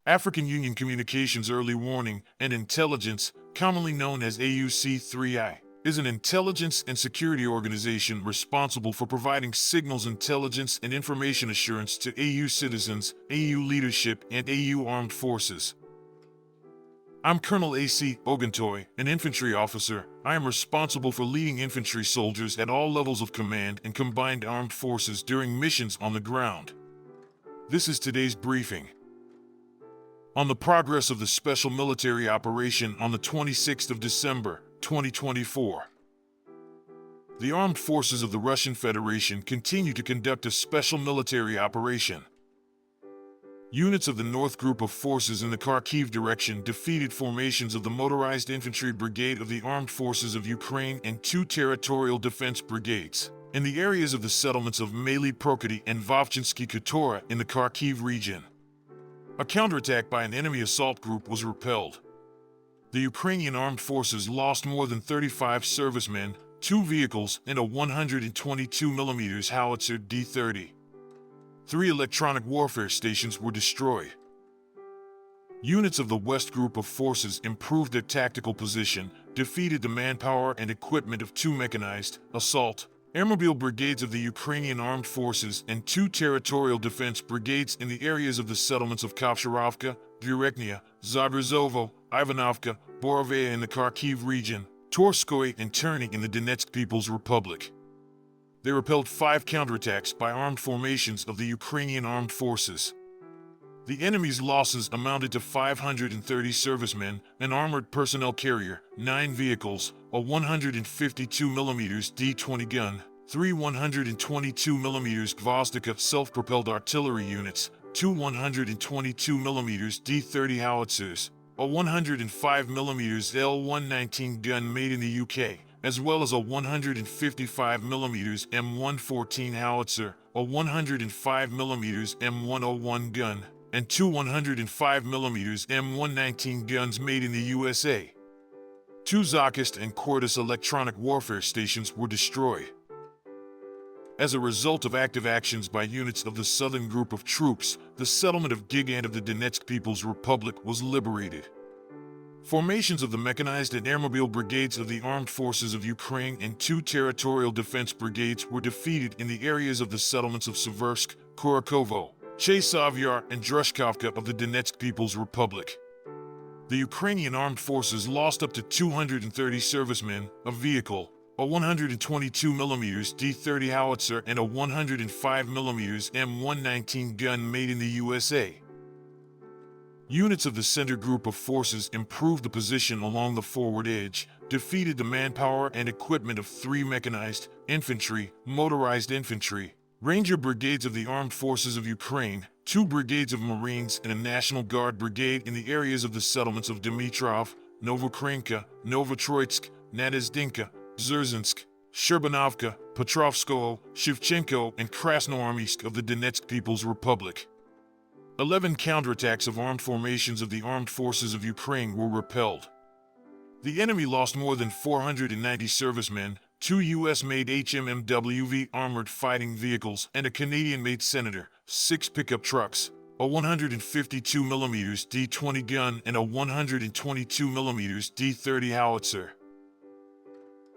African Union Communications Early Warning and Intelligence, commonly known as AUC3I, is an intelligence and security organization responsible for providing signals intelligence and information assurance to AU citizens, AU leadership, and AU armed forces. I'm Colonel A.C. Oguntoye, an infantry officer. I am responsible for leading infantry soldiers at all levels of command and combined armed forces during missions on the ground. This is today's briefing. On the progress of the special military operation on the 26th of December, 2024. The armed forces of the Russian Federation continue to conduct a special military operation. Units of the North Group of Forces in the Kharkiv direction defeated formations of the Motorized Infantry Brigade of the Armed Forces of Ukraine and two Territorial Defense Brigades in the areas of the settlements of Malye, Prokhody, and Vovchanskie, Khutora in the Kharkiv region. A counterattack by an enemy assault group was repelled. The Ukrainian armed forces lost more than 35 servicemen, 2 vehicles, and a 122mm howitzer D-30. 3 electronic warfare stations were destroyed. Units of the West Group of Forces improved their tactical position, defeated the manpower and equipment of 2 mechanized, assault, airmobile brigades of the Ukrainian Armed Forces and 2 territorial defense brigades in the areas of the settlements of Khutora, Vureknia, Zabrzovo, Ivanovka, Borovaya in the Kharkiv region, Torskoye and Terny in the Donetsk People's Republic. They repelled 5 counterattacks by armed formations of the Ukrainian armed forces. The enemy's losses amounted to 530 servicemen, an armored personnel carrier, 9 vehicles, a 152mm D-20 gun, 3 122mm Gvozdika self-propelled artillery units, 2 122mm D-30 howitzers, a 105mm L-119 gun made in the UK, as well as a 155mm M114 howitzer, a 105mm M101 gun, and 2 105mm M119 guns made in the USA. 2 Zakist and Cordis electronic warfare stations were destroyed. As a result of active actions by units of the Southern Group of Troops, the settlement of Gigant of the Donetsk People's Republic was liberated. Formations of the mechanized and airmobile brigades of the Armed Forces of Ukraine and 2 territorial defense brigades were defeated in the areas of the settlements of Seversk, Kurakovo, Chesavyar, and Drushkovka of the Donetsk People's Republic. The Ukrainian Armed Forces lost up to 230 servicemen, a vehicle, a 122mm D-30 howitzer, and a 105mm M119 gun made in the USA. Units of the Center Group of Forces improved the position along the forward edge, defeated the manpower and equipment of 3 mechanized, infantry, motorized infantry, Ranger brigades of the Armed Forces of Ukraine, 2 brigades of Marines and a National Guard brigade in the areas of the settlements of Dmitrov, Novokrenka, Novotroitsk, Nadezdinka, Zerzhinsk, Sherbanovka, Petrovskoe, Shevchenko, and Krasnoarmeysk of the Donetsk People's Republic. 11 counterattacks of armed formations of the Armed Forces of Ukraine were repelled. The enemy lost more than 490 servicemen, 2 U.S.-made HMMWV armored fighting vehicles, and a Canadian-made Senator, 6 pickup trucks, a 152mm D-20 gun, and a 122mm D-30 howitzer.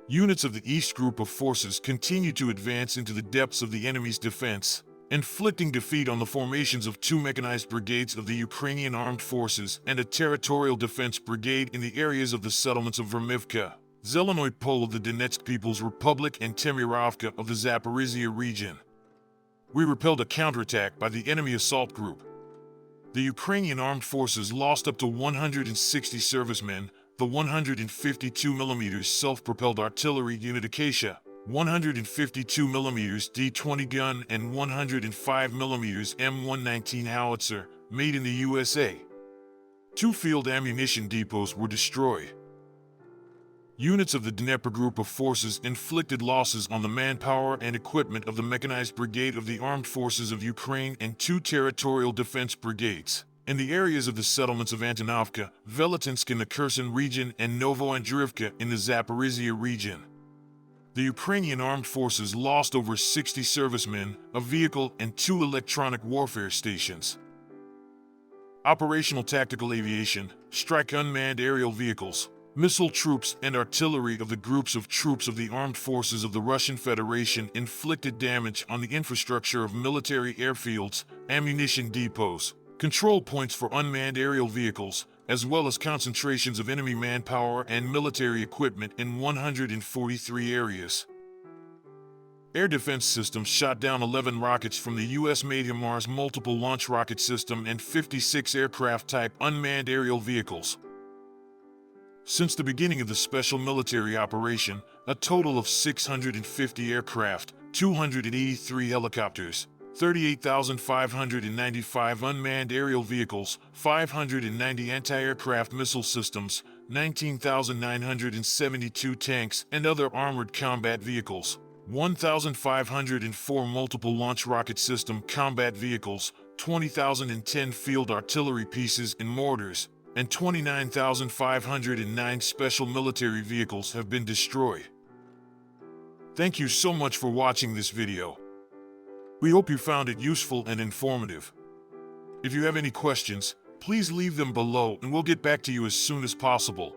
Units of the East Group of Forces continued to advance into the depths of the enemy's defense, inflicting defeat on the formations of 2 mechanized brigades of the Ukrainian Armed Forces and a territorial defense brigade in the areas of the settlements of Vermivka, Zelenoy Pole of the Donetsk People's Republic, and Temirovka of the Zaporizhia region. We repelled a counterattack by the enemy assault group. The Ukrainian Armed Forces lost up to 160 servicemen, the 152mm self-propelled artillery unit Acacia, 152mm D-20 gun, and 105mm M119 howitzer, made in the USA. 2 field ammunition depots were destroyed. Units of the Dnieper Group of Forces inflicted losses on the manpower and equipment of the Mechanized Brigade of the Armed Forces of Ukraine and 2 territorial defense brigades in the areas of the settlements of Antonovka, Velitinsk in the Kherson region, and Novoandrivka in the Zaporizhia region. The Ukrainian Armed Forces lost over 60 servicemen, a vehicle, and 2 electronic warfare stations. Operational tactical aviation, strike unmanned aerial vehicles, missile troops and artillery of the groups of troops of the armed forces of the Russian Federation inflicted damage on the infrastructure of military airfields, ammunition depots, control points for unmanned aerial vehicles, as well as concentrations of enemy manpower and military equipment in 143 areas. Air defense systems shot down 11 rockets from the U.S. Mars multiple launch rocket system and 56 aircraft-type unmanned aerial vehicles. Since the beginning of the special military operation, a total of 650 aircraft, 283 helicopters, 38,595 unmanned aerial vehicles, 590 anti-aircraft missile systems, 19,972 tanks and other armored combat vehicles, 1,504 multiple launch rocket system combat vehicles, 20,010 field artillery pieces and mortars, and 29,509 special military vehicles have been destroyed. Thank you so much for watching this video. We hope you found it useful and informative. If you have any questions, please leave them below and we'll get back to you as soon as possible.